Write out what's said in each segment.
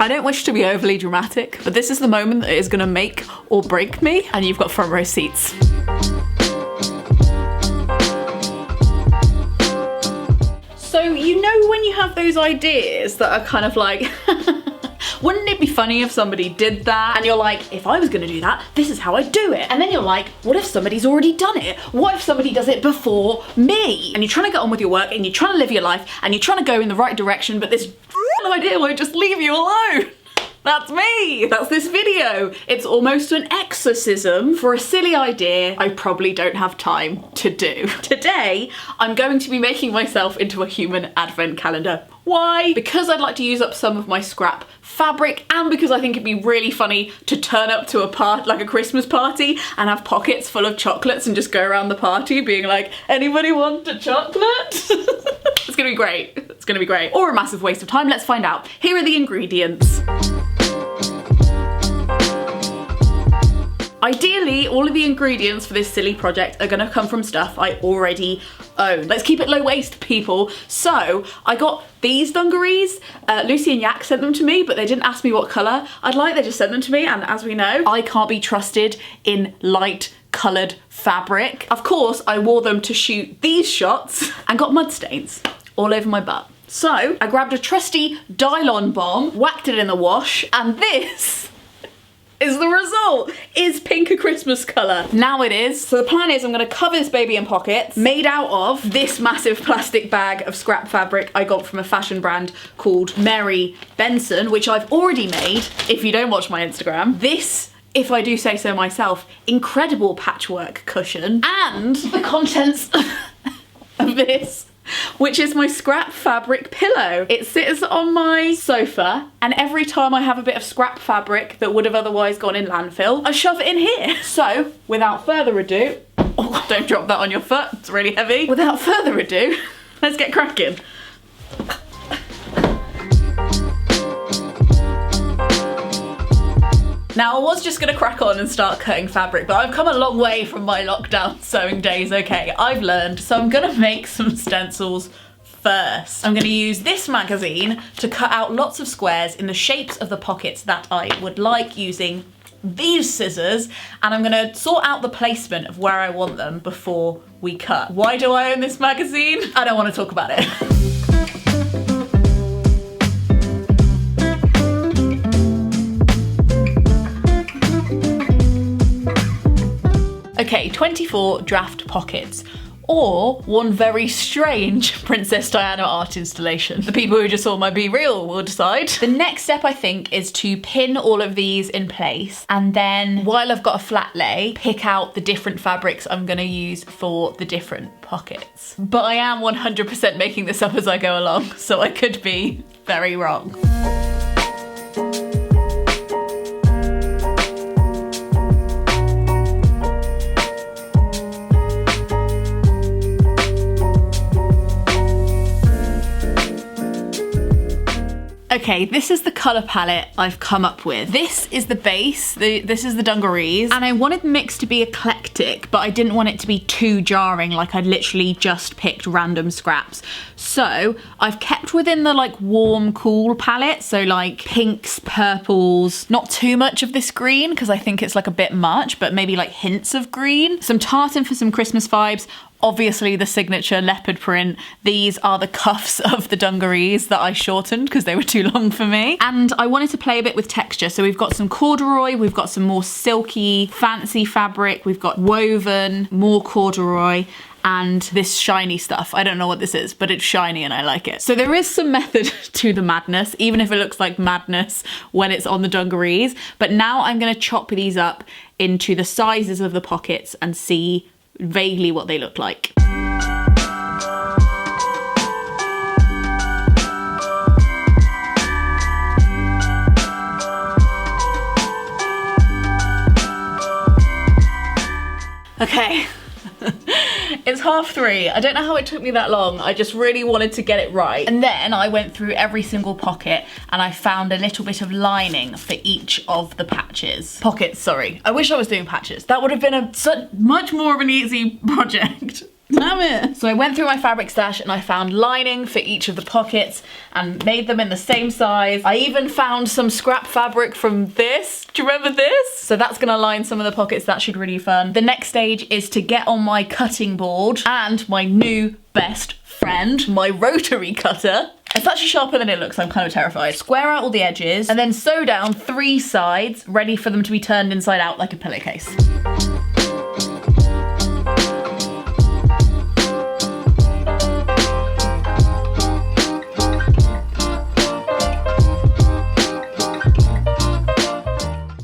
I don't wish to be overly dramatic, but this is the moment that is gonna make or break me, and you've got front row seats. So you know when you have those ideas that are kind of like, wouldn't it be funny if somebody did that? And you're like, if I was gonna do that, this is how I'd do it. And then you're like, what if somebody's already done it? What if somebody does it before me? And you're trying to get on with your work and you're trying to live your life and you're trying to go in the right direction, but this idea won't just leave you alone. That's me! That's this video. It's almost an exorcism for a silly idea I probably don't have time to do. Today, I'm going to be making myself into a human advent calendar. Why? Because I'd like to use up some of my scrap fabric, and because I think it'd be really funny to turn up to a Christmas party and have pockets full of chocolates and just go around the party being like, anybody want a chocolate? It's gonna be great. It's gonna be great. Or a massive waste of time. Let's find out. Here are the ingredients. Ideally, all of the ingredients for this silly project are gonna come from stuff I already own. Let's keep it low waste, people. So I got these dungarees. Lucy and Yak sent them to me, but they didn't ask me what colour I'd like. They just sent them to me, and as we know, I can't be trusted in light coloured fabric. Of course, I wore them to shoot these shots and got mud stains all over my butt. So I grabbed a trusty Dylon bomb, whacked it in the wash, and this is the result. Is pink a Christmas colour? Now it is. So the plan is I'm gonna cover this baby in pockets made out of this massive plastic bag of scrap fabric I got from a fashion brand called Mary Benson, which I've already made, if you don't watch my Instagram. This, if I do say so myself, incredible patchwork cushion, and the contents of this, which is my scrap fabric pillow. It sits on my sofa, and every time I have a bit of scrap fabric that would have otherwise gone in landfill, I shove it in here. So, without further ado, oh, don't drop that on your foot, it's really heavy. Without further ado, let's get cracking. Now, I was just gonna crack on and start cutting fabric, but I've come a long way from my lockdown sewing days, okay? I've learned, so I'm gonna make some stencils first. I'm gonna use this magazine to cut out lots of squares in the shapes of the pockets that I would like using these scissors, and I'm gonna sort out the placement of where I want them before we cut. Why do I own this magazine? I don't wanna talk about it. Okay, 24 draft pockets, or one very strange Princess Diana art installation. The people who just saw my Be Real will decide. The next step, I think, is to pin all of these in place, and then while I've got a flat lay, pick out the different fabrics I'm gonna use for the different pockets. But I am 100% making this up as I go along, so I could be very wrong. Okay, this is the colour palette I've come up with. This is the base, this is the dungarees, and I wanted the mix to be eclectic, but I didn't want it to be too jarring, like I'd literally just picked random scraps. So I've kept within the like warm, cool palette, so like pinks, purples, not too much of this green, because I think it's like a bit much, but maybe like hints of green. Some tartan for some Christmas vibes. Obviously the signature leopard print. These are the cuffs of the dungarees that I shortened because they were too long for me. And I wanted to play a bit with texture. So we've got some corduroy, we've got some more silky, fancy fabric, we've got woven, more corduroy, and this shiny stuff. I don't know what this is, but it's shiny and I like it. So there is some method to the madness, even if it looks like madness when it's on the dungarees. But now I'm gonna chop these up into the sizes of the pockets and see vaguely what they look like. Okay. It's 3:30. I don't know how it took me that long. I just really wanted to get it right. And then I went through every single pocket and I found a little bit of lining for each of the patches. Pockets, sorry. I wish I was doing patches. That would have been much more of an easy project. Damn it. So I went through my fabric stash and I found lining for each of the pockets and made them in the same size. I even found some scrap fabric from this. Do you remember this? So that's gonna line some of the pockets. That should really be fun. The next stage is to get on my cutting board and my new best friend, my rotary cutter. It's actually sharper than it looks, I'm kind of terrified. Square out all the edges and then sew down 3 sides, ready for them to be turned inside out like a pillowcase.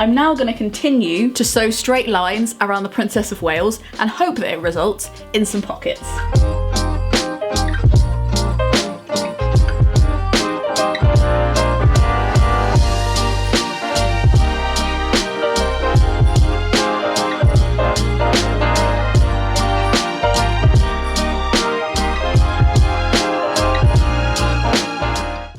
I'm now going to continue to sew straight lines around the Princess of Wales and hope that it results in some pockets.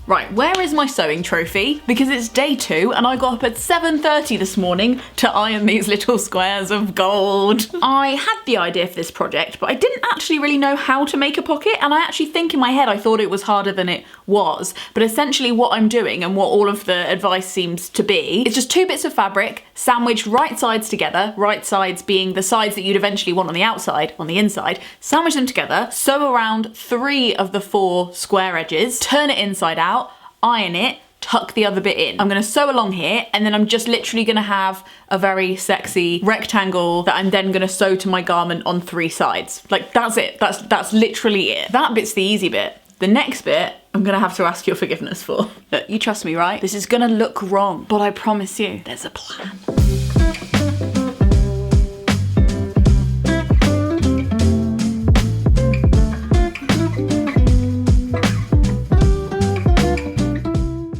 Right, where is my sewing trophy? Because it's day 2 and I got up at 7:30 this morning to iron these little squares of gold. I had the idea for this project, but I didn't actually really know how to make a pocket, and I actually think in my head I thought it was harder than it was. But essentially what I'm doing and what all of the advice seems to be is just 2 bits of fabric sandwiched right sides together, right sides being the sides that you'd eventually want on the outside, on the inside, sandwich them together, sew around 3 of the 4 square edges, turn it inside out, iron it, tuck the other bit in. I'm gonna sew along here and then I'm just literally gonna have a very sexy rectangle that I'm then gonna sew to my garment on 3 sides. Like that's it, that's literally it. That bit's the easy bit. The next bit, I'm gonna have to ask your forgiveness for. Look, you trust me, right? This is gonna look wrong, but I promise you, there's a plan.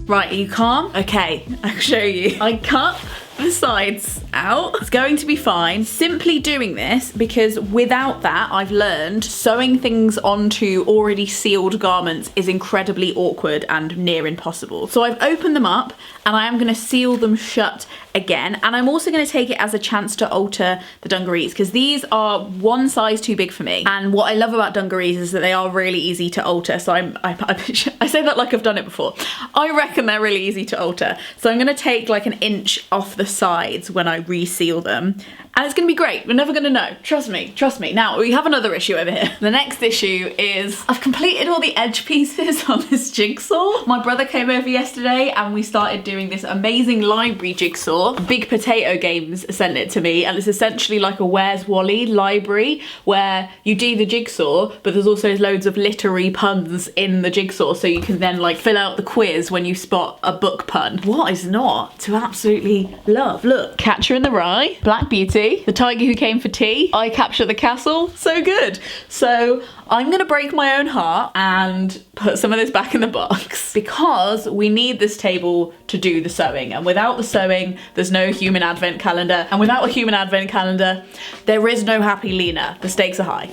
Right, are you calm? Okay, I'll show you. I cut the sides out. It's going to be fine. Simply doing this because without that, I've learned sewing things onto already sealed garments is incredibly awkward and near impossible. So I've opened them up and I am gonna seal them shut again. And I'm also gonna take it as a chance to alter the dungarees because these are 1 size too big for me. And what I love about dungarees is that they are really easy to alter. So I say that like I've done it before. I reckon they're really easy to alter. So I'm gonna take like 1 inch off the sides when I reseal them. And it's gonna be great. We're never gonna know. Trust me, trust me. Now, we have another issue over here. The next issue is I've completed all the edge pieces on this jigsaw. My brother came over yesterday and we started doing this amazing library jigsaw. Big Potato Games sent it to me and it's essentially like a Where's Wally library where you do the jigsaw, but there's also loads of literary puns in the jigsaw so you can then like fill out the quiz when you spot a book pun. What is not to absolutely love? Look, Catcher in the Rye, Black Beauty, The Tiger Who Came for Tea, I Capture the Castle, so good. So I'm gonna break my own heart and put some of this back in the box because we need this table to do the sewing, and without the sewing there's no human advent calendar, and without a human advent calendar there is no Happy Lena. The stakes are high.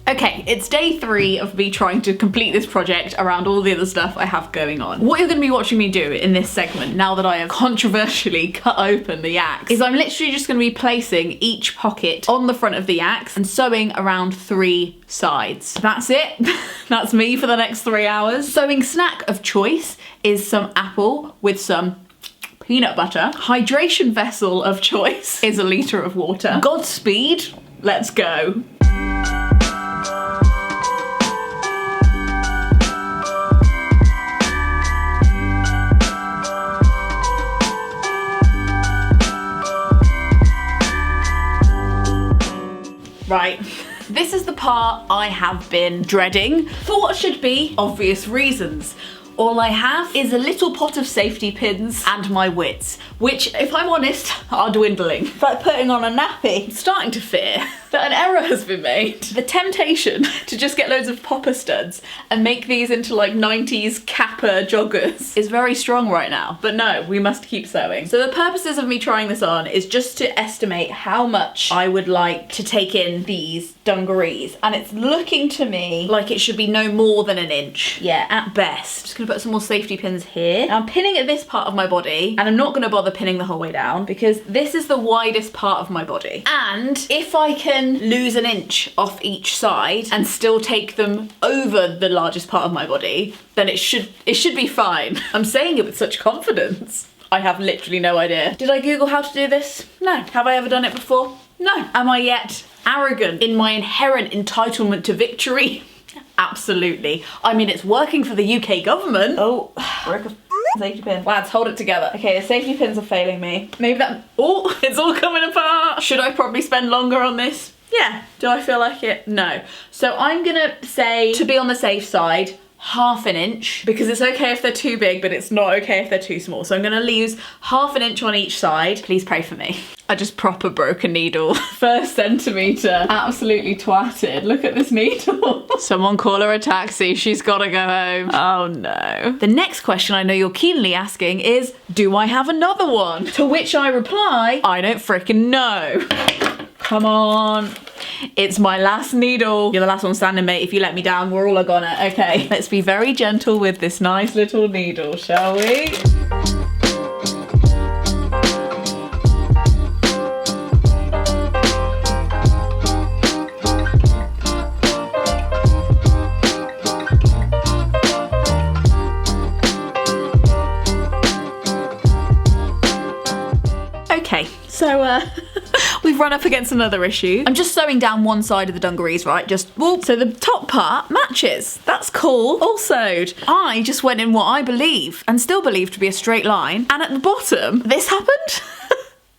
Okay, it's day 3 of me trying to complete this project around all the other stuff I have going on. What you're gonna be watching me do in this segment, now that I have controversially cut open the yaks, is I'm literally just gonna be placing each pocket on the front of the yaks and sewing around 3 sides. That's it. That's me for the next 3 hours. Sewing snack of choice is some apple with some peanut butter. Hydration vessel of choice is a litre of water. Godspeed, let's go. Right, this is the part I have been dreading for what should be obvious reasons. All I have is a little pot of safety pins and my wits, which, if I'm honest, are dwindling. It's like putting on a nappy. I'm starting to fear that an error has been made. The temptation to just get loads of popper studs and make these into like 90s Kappa joggers is very strong right now. But no, we must keep sewing. So the purposes of me trying this on is just to estimate how much I would like to take in these dungarees. And it's looking to me like it should be no more than an inch. Yeah, at best. Just gonna put some more safety pins here. Now I'm pinning at this part of my body, and I'm not gonna bother pinning the whole way down because this is the widest part of my body. And if I can lose an inch off each side and still take them over the largest part of my body, then it should be fine. I'm saying it with such confidence. I have literally no idea. Did I Google how to do this? No. Have I ever done it before? No. Am I yet arrogant in my inherent entitlement to victory? Absolutely. I mean, it's working for the UK government. Oh, break a safety pin. Lads, hold it together. Okay, the safety pins are failing me. Maybe that, oh, it's all coming apart. Should I probably spend longer on this? Yeah. Do I feel like it? No. So I'm gonna say, to be on the safe side, half an inch, because it's okay if they're too big, but it's not okay if they're too small. So I'm gonna lose half an inch on each side. Please pray for me. I just proper broke a needle. First centimetre, absolutely twatted. Look at this needle. Someone call her a taxi, she's gotta go home. Oh no. The next question I know you're keenly asking is, do I have another one? To which I reply, I don't frickin' know. Come on. It's my last needle. You're the last one standing, mate. If you let me down, we're all a goner. Okay, let's be very gentle with this nice little needle, shall we? Okay, so we've run up against another issue. I'm just sewing down one side of the dungarees, right? Just whoop. So the top part matches. That's cool. All sewed. I just went in what I believe and still believe to be a straight line. And at the bottom, this happened.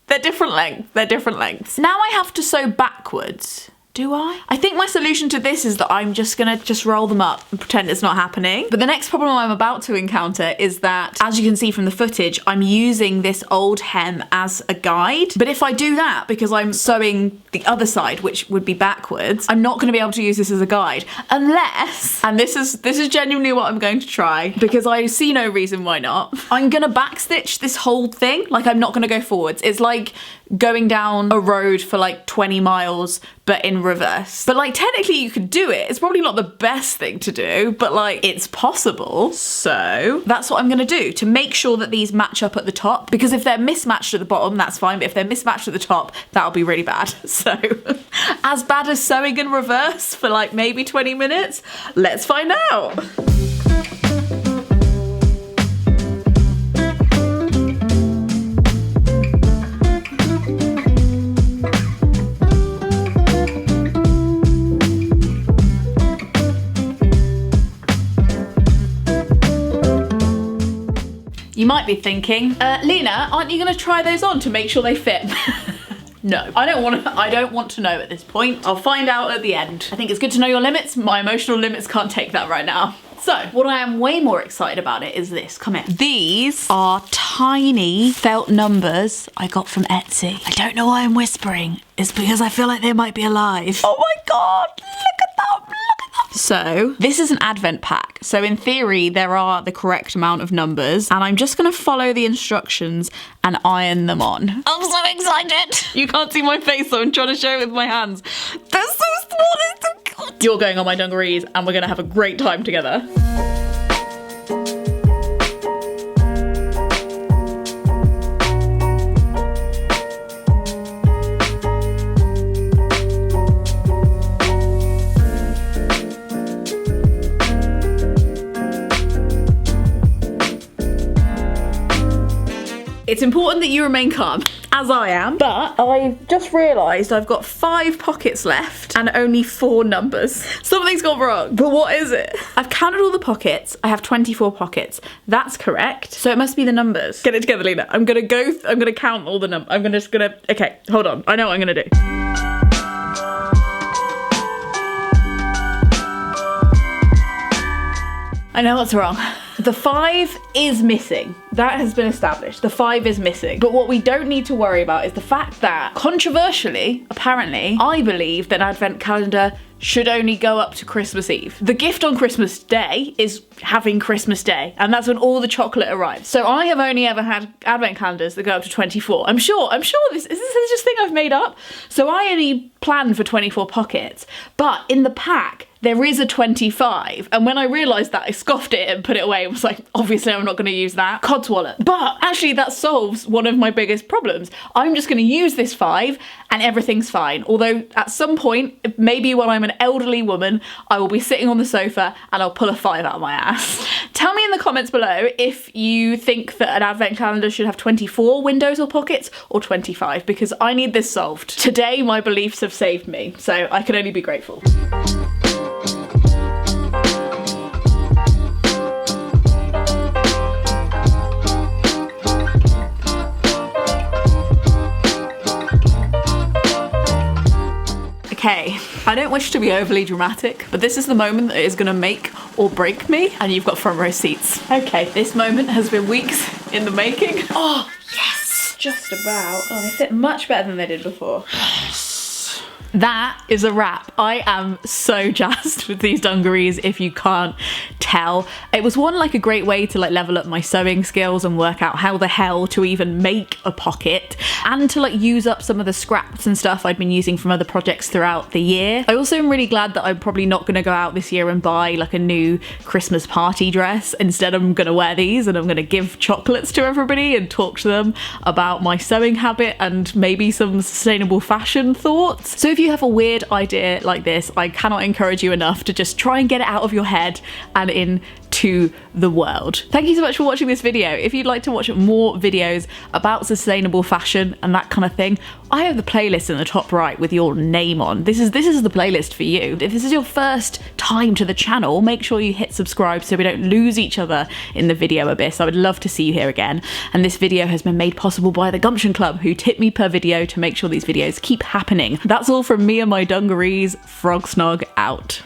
They're different lengths. They're different lengths. Now I have to sew backwards. Do I? I think my solution to this is that I'm just gonna roll them up and pretend it's not happening. But the next problem I'm about to encounter is that, as you can see from the footage, I'm using this old hem as a guide. But if I do that, because I'm sewing the other side, which would be backwards, I'm not gonna be able to use this as a guide. Unless, and this is genuinely what I'm going to try, because I see no reason why not, I'm gonna backstitch this whole thing. Like, I'm not gonna go forwards. It's like going down a road for like 20 miles, but in reverse. But like, technically you could do it. It's probably not the best thing to do, but like, it's possible. So that's what I'm gonna do to make sure that these match up at the top, because if they're mismatched at the bottom, that's fine. But if they're mismatched at the top, that'll be really bad. So as bad as sewing in reverse for like maybe 20 minutes, let's find out. You might be thinking, Lena, aren't you gonna try those on to make sure they fit? No, I don't want to know at this point. I'll find out at the end. I think it's good to know your limits. My emotional limits can't take that right now. So, what I am way more excited about it is this. Come here. These are tiny felt numbers I got from Etsy. I don't know why I'm whispering. It's because I feel like they might be alive. Oh my God, look at them, look at them. So, this is an advent pack. So in theory, there are the correct amount of numbers, and I'm just gonna follow the instructions and iron them on. I'm so excited. You can't see my face, so I'm trying to show it with my hands. They're so small, they're so cute. You're going on my dungarees, and we're gonna have a great time together. It's important that you remain calm, as I am, but I've just realised I've got 5 pockets left and only 4 numbers. Something's gone wrong, but what is it? I've counted all the pockets. I have 24 pockets. That's correct. So it must be the numbers. Get it together, Lena. I'm gonna count all the numbers. Okay, hold on. I know what I'm gonna do. I know what's wrong. The 5 is missing. That has been established. The 5 is missing. But what we don't need to worry about is the fact that, controversially, apparently, I believe that Advent calendar should only go up to Christmas Eve. The gift on Christmas Day is having Christmas Day, and that's when all the chocolate arrives. So I have only ever had Advent calendars that go up to 24. I'm sure this is just a thing I've made up. So I only planned for 24 pockets, but in the pack, there is a 25, and when I realised that, I scoffed it and put it away and was like, obviously I'm not going to use that. Codswallop. But actually that solves one of my biggest problems. I'm just going to use this 5 and everything's fine. Although at some point, maybe when I'm an elderly woman, I will be sitting on the sofa and I'll pull a 5 out of my ass. Tell me in the comments below if you think that an advent calendar should have 24 windows or pockets or 25, because I need this solved. Today my beliefs have saved me, so I can only be grateful. Okay, I don't wish to be overly dramatic, but this is the moment that is gonna make or break me, and you've got front row seats. Okay, this moment has been weeks in the making. Oh, yes! Just about. Oh, they fit much better than they did before. That is a wrap. I am so jazzed with these dungarees, if you can't tell. It was like a great way to level up my sewing skills and work out how the hell to even make a pocket, and to use up some of the scraps and stuff I'd been using from other projects throughout the year. I also am really glad that I'm probably not going to go out this year and buy a new Christmas party dress. Instead, I'm going to wear these and I'm going to give chocolates to everybody and talk to them about my sewing habit and maybe some sustainable fashion thoughts. So if you have a weird idea like this, I cannot encourage you enough to just try and get it out of your head and into the world. Thank you so much for watching this video. If you'd like to watch more videos about sustainable fashion and that kind of thing, I have the playlist in the top right with your name on. This is the playlist for you. If this is your first time to the channel, make sure you hit subscribe so we don't lose each other in the video abyss. I would love to see you here again. And this video has been made possible by the Gumption Club, who tip me per video to make sure these videos keep happening. That's all from me and my dungarees. Frog Snog out.